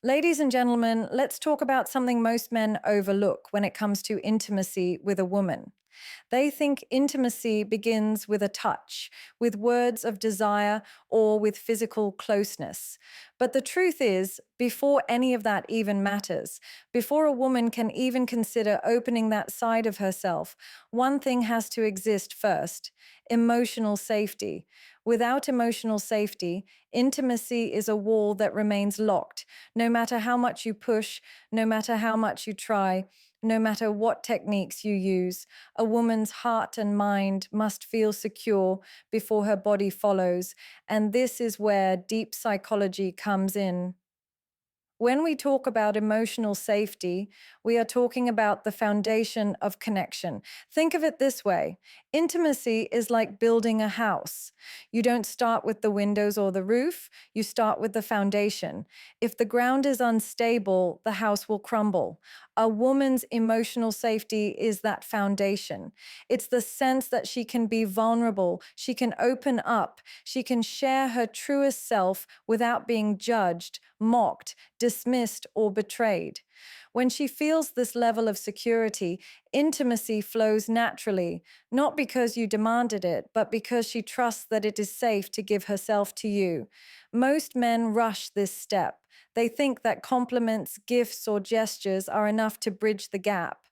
Ladies and gentlemen, let's talk about something most men overlook when it comes to intimacy with a woman. They think intimacy begins with a touch, with words of desire, or with physical closeness. But the truth is, before any of that even matters, before a woman can even consider opening that side of herself, one thing has to exist first: emotional safety. Without emotional safety, intimacy is a wall that remains locked, no matter how much you push, no matter how much you try, no matter what techniques you use. A woman's heart and mind must feel secure before her body follows, and this is where deep psychology comes in. When we talk about emotional safety, we are talking about the foundation of connection. Think of it this way: intimacy is like building a house. You don't start with the windows or the roof, you start with the foundation. If the ground is unstable, the house will crumble. A woman's emotional safety is that foundation. It's the sense that she can be vulnerable, she can open up, she can share her truest self without being judged, mocked, dismissed, or betrayed. When she feels this level of security, intimacy flows naturally, not because you demanded it, but because she trusts that it is safe to give herself to you. Most men rush this step. They think that compliments, gifts, or gestures are enough to bridge the gap.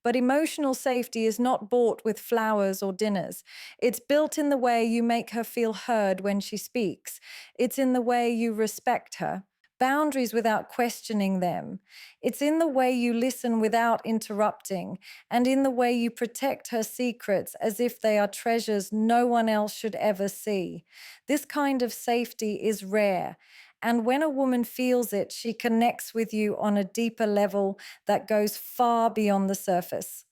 But emotional safety is not bought with flowers or dinners. It's built in the way you make her feel heard when she speaks. It's in the way you respect her boundaries without questioning them. It's in the way you listen without interrupting, and in the way you protect her secrets as if they are treasures no one else should ever see. This kind of safety is rare. And when a woman feels it, she connects with you on a deeper level that goes far beyond the surface.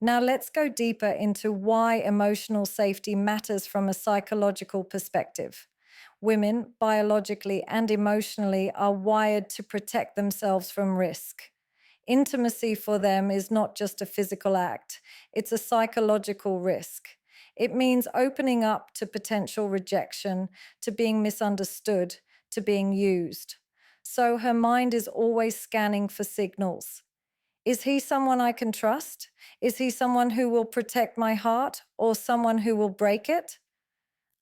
Now, let's go deeper into why emotional safety matters from a psychological perspective. Women, biologically and emotionally, are wired to protect themselves from risk. Intimacy for them is not just a physical act, it's a psychological risk. It means opening up to potential rejection, to being misunderstood, to being used. So her mind is always scanning for signals. Is he someone I can trust? Is he someone who will protect my heart or someone who will break it?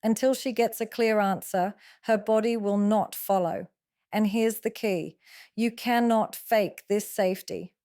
Until she gets a clear answer, her body will not follow. And here's the key: you cannot fake this safety.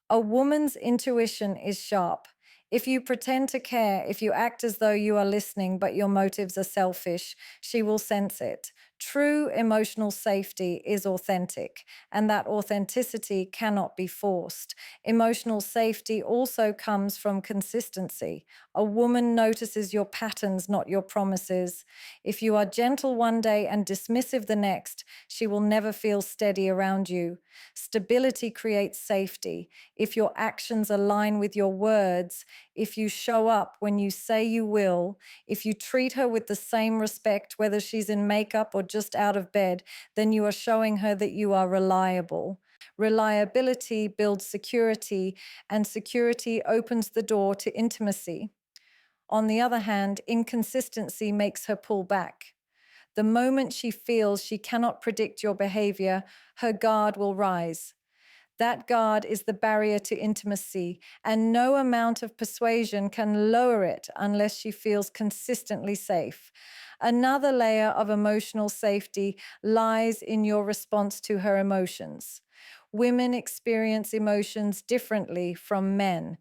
A woman's intuition is sharp. If you pretend to care, if you act as though you are listening but your motives are selfish, she will sense it. True emotional safety is authentic, and that authenticity cannot be forced. Emotional safety also comes from consistency. A woman notices your patterns, not your promises. If you are gentle one day and dismissive the next, she will never feel steady around you. Stability creates safety. If your actions align with your words, if you show up when you say you will, if you treat her with the same respect, whether she's in makeup or just out of bed, then you are showing her that you are reliable. Reliability builds security, and security opens the door to intimacy. On the other hand, inconsistency makes her pull back. The moment she feels she cannot predict your behavior, her guard will rise. That guard is the barrier to intimacy, and no amount of persuasion can lower it unless she feels consistently safe. Another layer of emotional safety lies in your response to her emotions. Women experience emotions differently from men.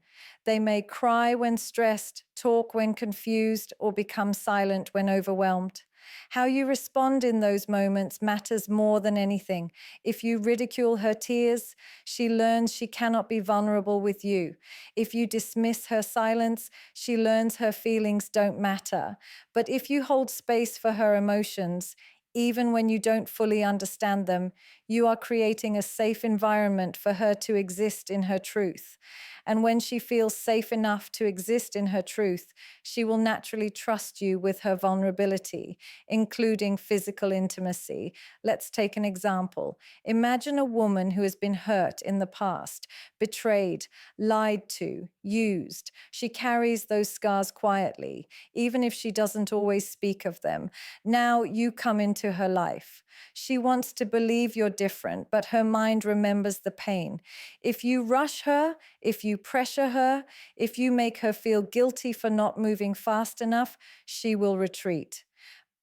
They may cry when stressed, talk when confused, or become silent when overwhelmed. How you respond in those moments matters more than anything. If you ridicule her tears, she learns she cannot be vulnerable with you. If you dismiss her silence, she learns her feelings don't matter. But if you hold space for her emotions, even when you don't fully understand them, you are creating a safe environment for her to exist in her truth. And when she feels safe enough to exist in her truth, she will naturally trust you with her vulnerability, including physical intimacy. Let's take an example. Imagine a woman who has been hurt in the past, betrayed, lied to, used. She carries those scars quietly, even if she doesn't always speak of them. Now you come into her life. She wants to believe you're different, but her mind remembers the pain. If you rush her, if you pressure her, if you make her feel guilty for not moving fast enough, she will retreat.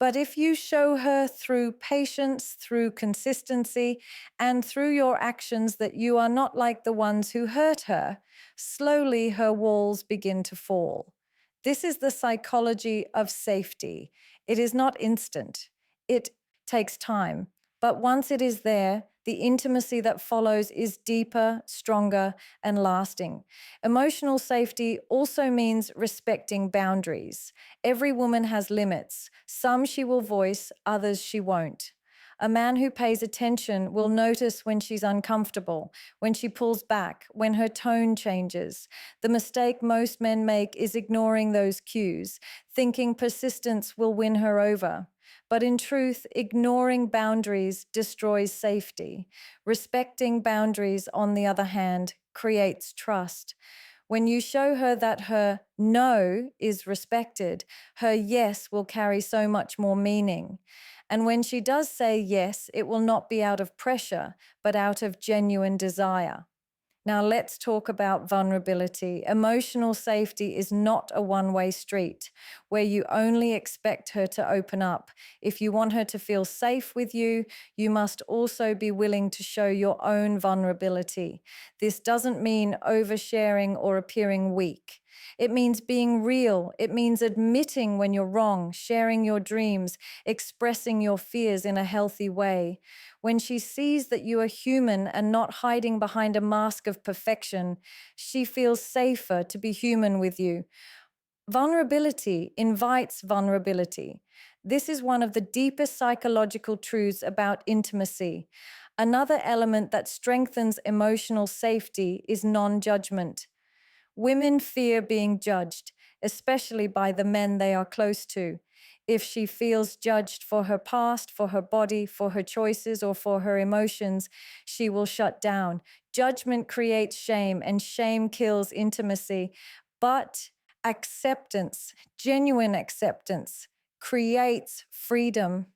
But if you show her through patience, through consistency, and through your actions that you are not like the ones who hurt her, slowly her walls begin to fall. This is the psychology of safety. It is not instant, it takes time. But once it is there, the intimacy that follows is deeper, stronger, and lasting. Emotional safety also means respecting boundaries. Every woman has limits. Some she will voice, others she won't. A man who pays attention will notice when she's uncomfortable, when she pulls back, when her tone changes. The mistake most men make is ignoring those cues, thinking persistence will win her over. But in truth, ignoring boundaries destroys safety. Respecting boundaries, on the other hand, creates trust. When you show her that her no is respected, her yes will carry so much more meaning. And when she does say yes, it will not be out of pressure, but out of genuine desire. Now, let's talk about vulnerability. Emotional safety is not a one-way street where you only expect her to open up. If you want her to feel safe with you, you must also be willing to show your own vulnerability. This doesn't mean oversharing or appearing weak. It means being real. It means admitting when you're wrong, sharing your dreams, expressing your fears in a healthy way. When she sees that you are human and not hiding behind a mask of perfection, she feels safer to be human with you. Vulnerability invites vulnerability. This is one of the deepest psychological truths about intimacy. Another element that strengthens emotional safety is non-judgment. Women fear being judged, especially by the men they are close to. If she feels judged for her past, for her body, for her choices, or for her emotions, she will shut down. Judgment creates shame, and shame kills intimacy. But acceptance, genuine acceptance, creates freedom.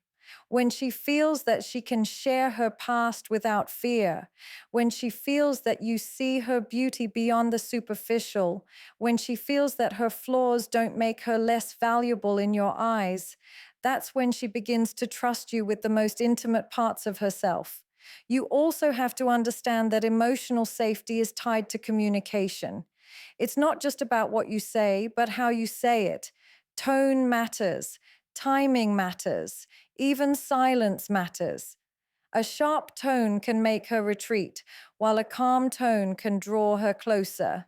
When she feels that she can share her past without fear, when she feels that you see her beauty beyond the superficial, when she feels that her flaws don't make her less valuable in your eyes, that's when she begins to trust you with the most intimate parts of herself. You also have to understand that emotional safety is tied to communication. It's not just about what you say, but how you say it. Tone matters, timing matters, even silence matters. A sharp tone can make her retreat, while a calm tone can draw her closer.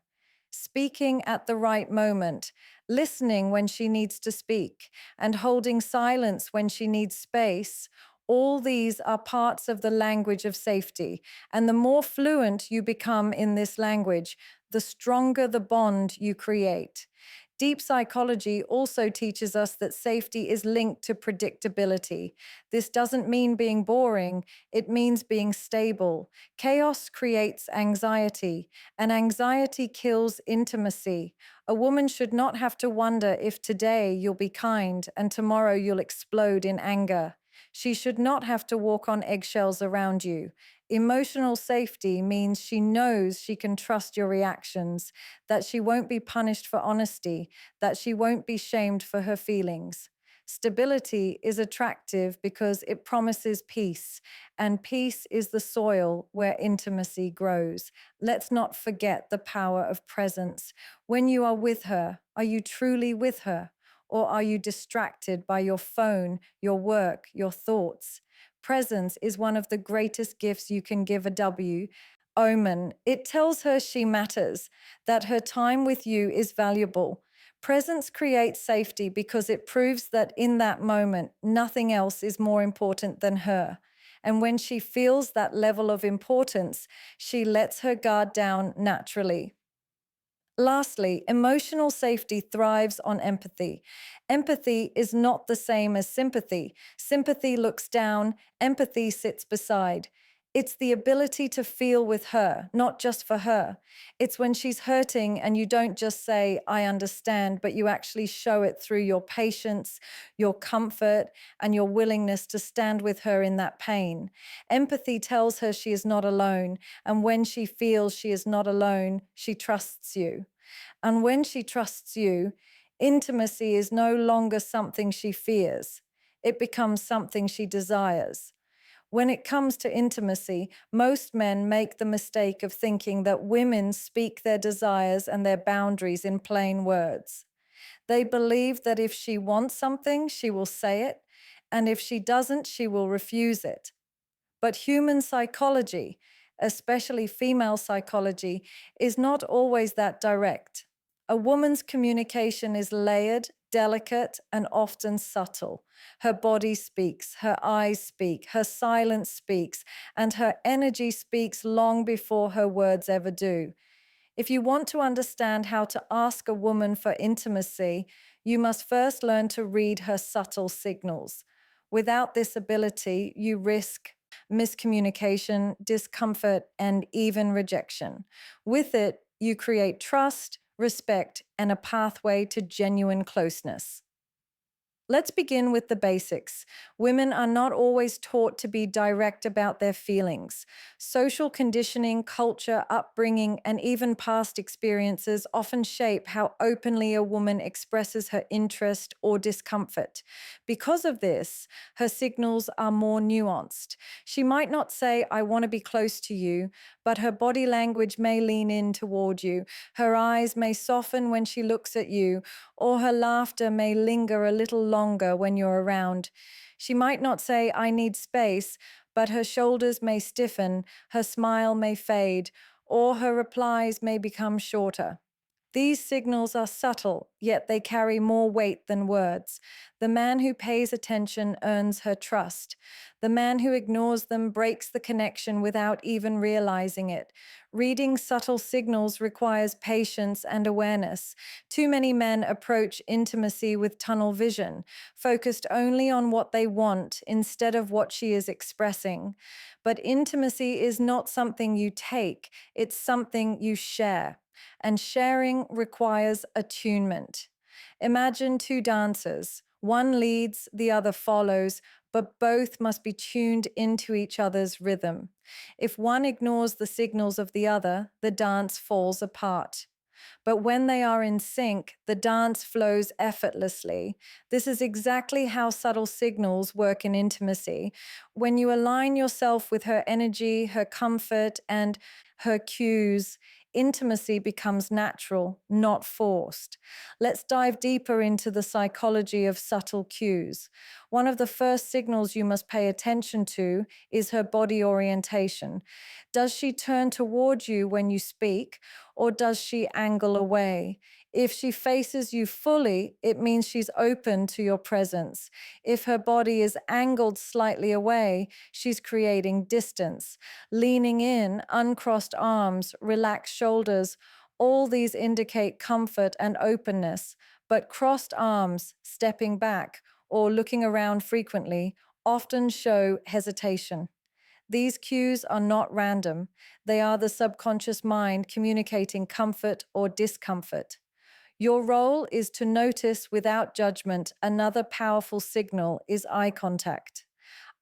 Speaking at the right moment, listening when she needs to speak, and holding silence when she needs space, all these are parts of the language of safety. And the more fluent you become in this language, the stronger the bond you create. Deep psychology also teaches us that safety is linked to predictability. This doesn't mean being boring, it means being stable. Chaos creates anxiety, and anxiety kills intimacy. A woman should not have to wonder if today you'll be kind and tomorrow you'll explode in anger. She should not have to walk on eggshells around you. Emotional safety means she knows she can trust your reactions, that she won't be punished for honesty, that she won't be shamed for her feelings. Stability is attractive because it promises peace, and peace is the soil where intimacy grows. Let's not forget the power of presence. When you are with her, are you truly with her? Or are you distracted by your phone, your work, your thoughts? Presence is one of the greatest gifts you can give a woman. It tells her she matters, that her time with you is valuable. Presence creates safety because it proves that in that moment, nothing else is more important than her. And when she feels that level of importance, she lets her guard down naturally. Lastly, emotional safety thrives on empathy. Empathy is not the same as sympathy. Sympathy looks down, empathy sits beside. It's the ability to feel with her, not just for her. It's when she's hurting and you don't just say, I understand, but you actually show it through your patience, your comfort, and your willingness to stand with her in that pain. Empathy tells her she is not alone. And when she feels she is not alone, she trusts you. And when she trusts you, intimacy is no longer something she fears, it becomes something she desires. When it comes to intimacy, most men make the mistake of thinking that women speak their desires and their boundaries in plain words. They believe that if she wants something, she will say it, and if she doesn't, she will refuse it. But human psychology, especially female psychology, is not always that direct. A woman's communication is layered, delicate, and often subtle. Her body speaks, her eyes speak, her silence speaks, and her energy speaks long before her words ever do. If you want to understand how to ask a woman for intimacy, you must first learn to read her subtle signals. Without this ability, you risk miscommunication, discomfort, and even rejection. With it, you create trust, respect, and a pathway to genuine closeness. Let's begin with the basics. Women are not always taught to be direct about their feelings. Social conditioning, culture, upbringing, and even past experiences often shape how openly a woman expresses her interest or discomfort. Because of this, her signals are more nuanced. She might not say, I want to be close to you, but her body language may lean in toward you. Her eyes may soften when she looks at you, or her laughter may linger a little longer when you're around. She might not say, I need space, but her shoulders may stiffen, her smile may fade, or her replies may become shorter. These signals are subtle, yet they carry more weight than words. The man who pays attention earns her trust. The man who ignores them breaks the connection without even realizing it. Reading subtle signals requires patience and awareness. Too many men approach intimacy with tunnel vision, focused only on what they want instead of what she is expressing. But intimacy is not something you take, it's something you share, and sharing requires attunement. Imagine two dancers. One leads, the other follows, but both must be tuned into each other's rhythm. If one ignores the signals of the other, the dance falls apart. But when they are in sync, the dance flows effortlessly. This is exactly how subtle signals work in intimacy. When you align yourself with her energy, her comfort, and her cues, intimacy becomes natural, not forced. Let's dive deeper into the psychology of subtle cues. One of the first signals you must pay attention to is her body orientation. Does she turn toward you when you speak, or does she angle away? If she faces you fully, it means she's open to your presence. If her body is angled slightly away, she's creating distance. Leaning in, uncrossed arms, relaxed shoulders, all these indicate comfort and openness, but crossed arms, stepping back, or looking around frequently often show hesitation. These cues are not random. They are the subconscious mind communicating comfort or discomfort. Your role is to notice without judgment. Another powerful signal is eye contact.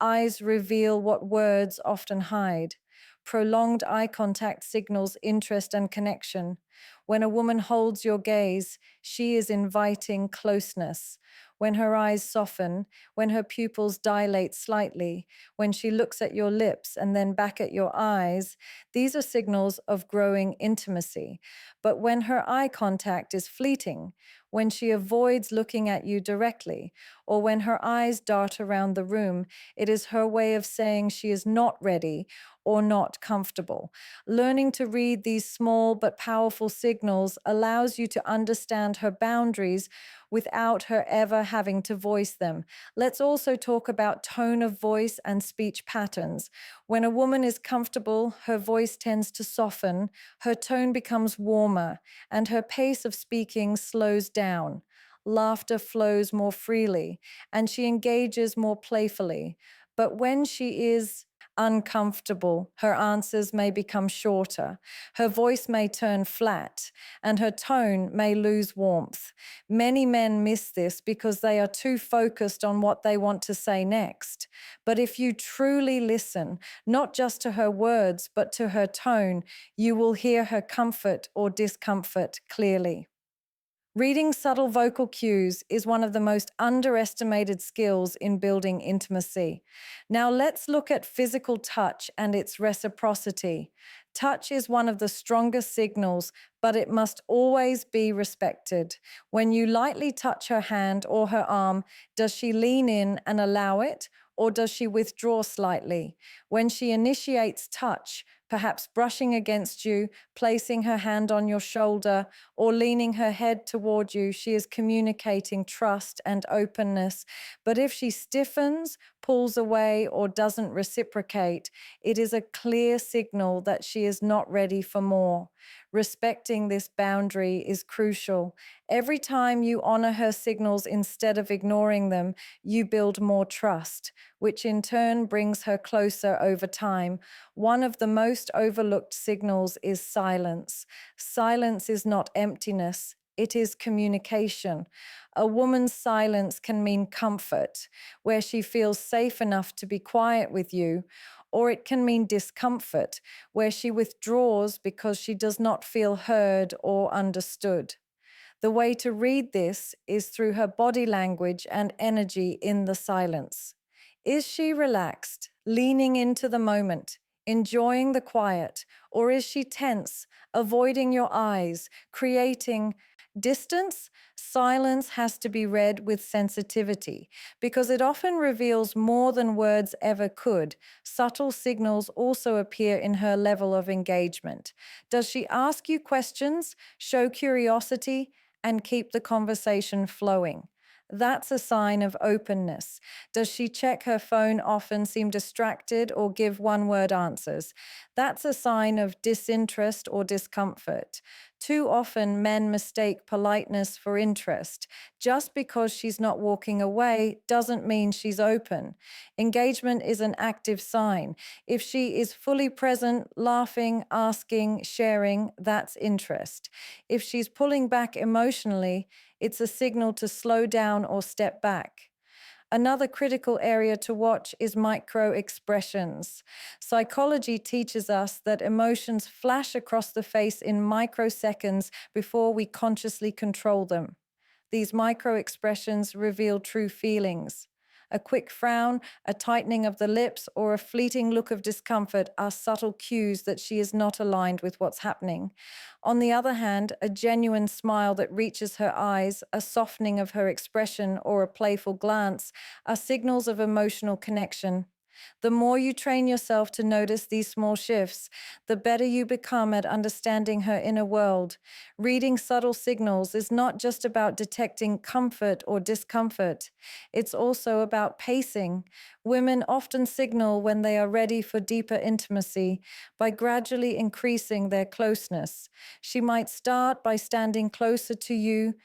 Eyes reveal what words often hide. Prolonged eye contact signals interest and connection. When a woman holds your gaze, she is inviting closeness. When her eyes soften, when her pupils dilate slightly, when she looks at your lips and then back at your eyes, these are signals of growing intimacy. But when her eye contact is fleeting, when she avoids looking at you directly, or when her eyes dart around the room, it is her way of saying she is not ready or not comfortable. Learning to read these small but powerful signals allows you to understand her boundaries without her ever having to voice them. Let's also talk about tone of voice and speech patterns. When a woman is comfortable, her voice tends to soften, her tone becomes warmer, and her pace of speaking slows down. Laughter flows more freely, and she engages more playfully. But when she is uncomfortable. Her answers may become shorter. Her voice may turn flat, and her tone may lose warmth. Many men miss this because they are too focused on what they want to say next. But if you truly listen, not just to her words, but to her tone, you will hear her comfort or discomfort clearly. Reading subtle vocal cues is one of the most underestimated skills in building intimacy. Now, let's look at physical touch and its reciprocity. Touch is one of the strongest signals, but it must always be respected. When you lightly touch her hand or her arm, does she lean in and allow it, or does she withdraw slightly? When she initiates touch, perhaps brushing against you, placing her hand on your shoulder, or leaning her head toward you, she is communicating trust and openness. But if she stiffens, pulls away, or doesn't reciprocate, it is a clear signal that she is not ready for more. Respecting this boundary is crucial. Every time you honor her signals instead of ignoring them, you build more trust, which in turn brings her closer over time. One of the most overlooked signals is silence. Silence is not emptiness, it is communication. A woman's silence can mean comfort, where she feels safe enough to be quiet with you, or it can mean discomfort, where she withdraws because she does not feel heard or understood. The way to read this is through her body language and energy in the silence. Is she relaxed, leaning into the moment, enjoying the quiet, or is she tense, avoiding your eyes, creating distance? Silence has to be read with sensitivity because it often reveals more than words ever could. Subtle signals also appear in her level of engagement. Does she ask you questions, show curiosity, and keep the conversation flowing? That's a sign of openness. Does she check her phone often, seem distracted, or give one-word answers? That's a sign of disinterest or discomfort. Too often, men mistake politeness for interest. Just because she's not walking away doesn't mean she's open. Engagement is an active sign. If she is fully present, laughing, asking, sharing, that's interest. If she's pulling back emotionally, it's a signal to slow down or step back. Another critical area to watch is micro expressions. Psychology teaches us that emotions flash across the face in microseconds before we consciously control them. These micro expressions reveal true feelings. A quick frown, a tightening of the lips, or a fleeting look of discomfort are subtle cues that she is not aligned with what's happening. On the other hand, a genuine smile that reaches her eyes, a softening of her expression, or a playful glance are signals of emotional connection. The more you train yourself to notice these small shifts, the better you become at understanding her inner world. Reading subtle signals is not just about detecting comfort or discomfort. It's also about pacing. Women often signal when they are ready for deeper intimacy by gradually increasing their closeness. She might start by standing closer to you,